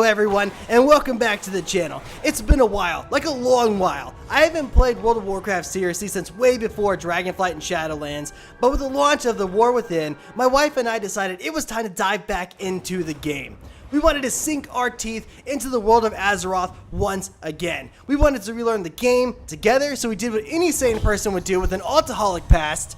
everyone, and welcome back to the channel. It's been a while, like a long while. I haven't played World of Warcraft seriously since way before Dragonflight and Shadowlands, but with the launch of The War Within, my wife and I decided it was time to dive back into the game. We wanted to sink our teeth into the world of Azeroth once again. We wanted to relearn the game together, so we did what any sane person would do with an altaholic past.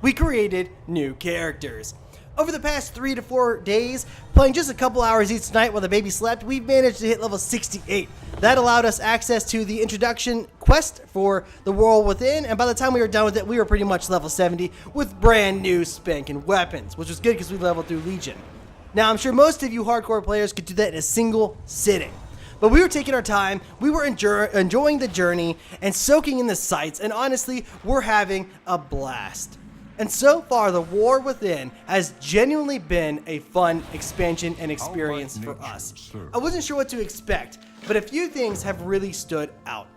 We created new characters. Over the past 3 to 4 days, playing just a couple hours each night while the baby slept, we've managed to hit level 68. That allowed us access to the introduction quest for the World Within, and by the time we were done with it, we were pretty much level 70 with brand new spanking weapons, which was good because we leveled through Legion. Now, I'm sure most of you hardcore players could do that in a single sitting. But we were taking our time, we were enjoying the journey, and soaking in the sights, and honestly, we're having a blast. And so far, The War Within has genuinely been a fun expansion and experience for us. I wasn't sure what to expect, but a few things have really stood out.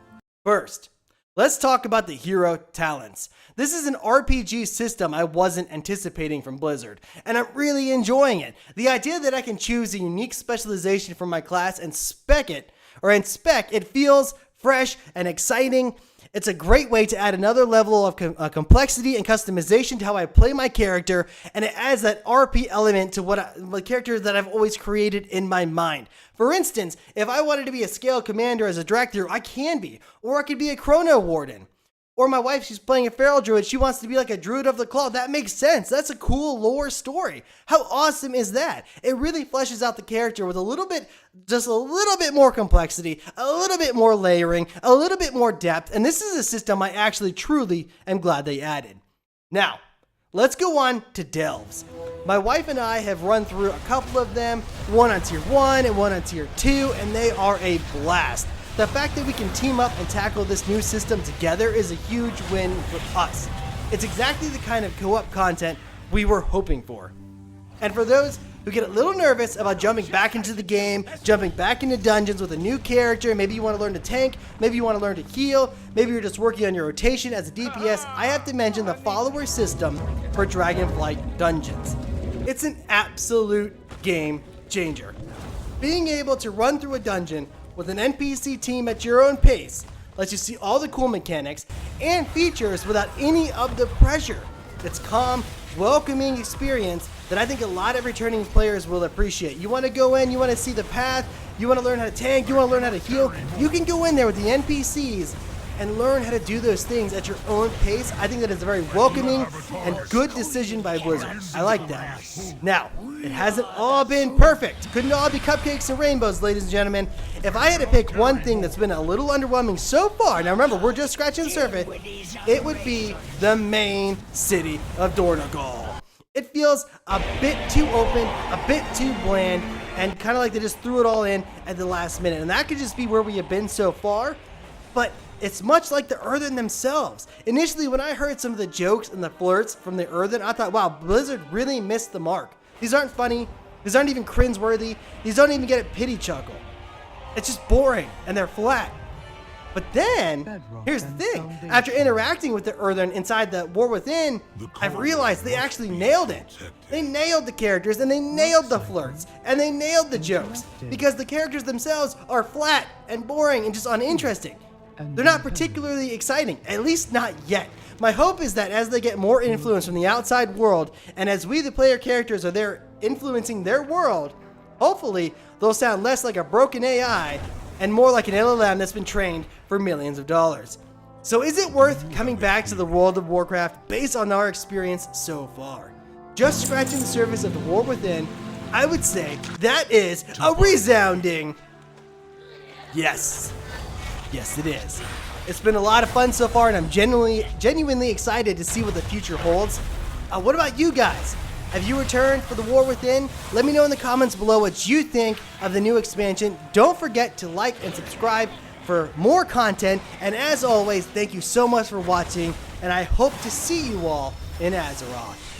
First, let's talk about the hero talents. This is an RPG system I wasn't anticipating from Blizzard, and I'm really enjoying it. The idea that I can choose a unique specialization for my class and spec it, it feels fresh and exciting. It's a great way to add another level of complexity and customization to how I play my character, and it adds that RP element to the character that I've always created in my mind. For instance, if I wanted to be a scale commander as a Dracthyr, I can be, or I could be a Chrono Warden. Or my wife, she's playing a Feral Druid, she wants to be like a Druid of the Claw. That makes sense. That's a cool lore story. How awesome is that? It really fleshes out the character with just a little bit more complexity, a little bit more layering, a little bit more depth, and this is a system I actually truly am glad they added. Now, let's go on to Delves. My wife and I have run through a couple of them, one on tier 1 and one on tier 2, and they are a blast. The fact that we can team up and tackle this new system together is a huge win for us. It's exactly the kind of co-op content we were hoping for. And for those who get a little nervous about jumping back into the game, jumping back into dungeons with a new character, maybe you want to learn to tank, maybe you want to learn to heal, maybe you're just working on your rotation as a DPS, I have to mention the follower system for Dragonflight dungeons. It's an absolute game changer. Being able to run through a dungeon with an NPC team at your own pace lets you see all the cool mechanics and features without any of the pressure. It's calm, welcoming experience that I think a lot of returning players will appreciate. You want to go in, you want to see the path, you want to learn how to tank, you want to learn how to heal, you can go in there with the NPCs and learn how to do those things at your own pace. I think that is a very welcoming and good decision by Blizzard. I like that. Now, it hasn't all been perfect. Couldn't all be cupcakes and rainbows, ladies and gentlemen. If I had to pick one thing that's been a little underwhelming so far, now remember, we're just scratching the surface, it would be the main city of Dornogal. It feels a bit too open, a bit too bland, and kind of like they just threw it all in at the last minute. And that could just be where we have been so far, but it's much like the Earthen themselves. Initially, when I heard some of the jokes and the flirts from the Earthen, I thought, wow, Blizzard really missed the mark. These aren't funny, these aren't even cringeworthy, these don't even get a pity chuckle. It's just boring, and they're flat. But then, here's the thing, after interacting with the Earthen inside the War Within, I've realized they actually nailed it. They nailed the characters, and they nailed the flirts, and they nailed the jokes, because the characters themselves are flat and boring and just uninteresting. They're not particularly exciting, at least not yet. My hope is that as they get more influence from the outside world, and as we the player characters are there influencing their world, hopefully they'll sound less like a broken AI and more like an LLM that's been trained for millions of dollars. So is it worth coming back to the World of Warcraft based on our experience so far? Just scratching the surface of the War Within, I would say that is a resounding yes. Yes, it is. It's been a lot of fun so far, and I'm genuinely excited to see what the future holds. What about you guys? Have you returned for the War Within? Let me know in the comments below what you think of the new expansion. Don't forget to like and subscribe for more content. And as always, thank you so much for watching, and I hope to see you all in Azeroth.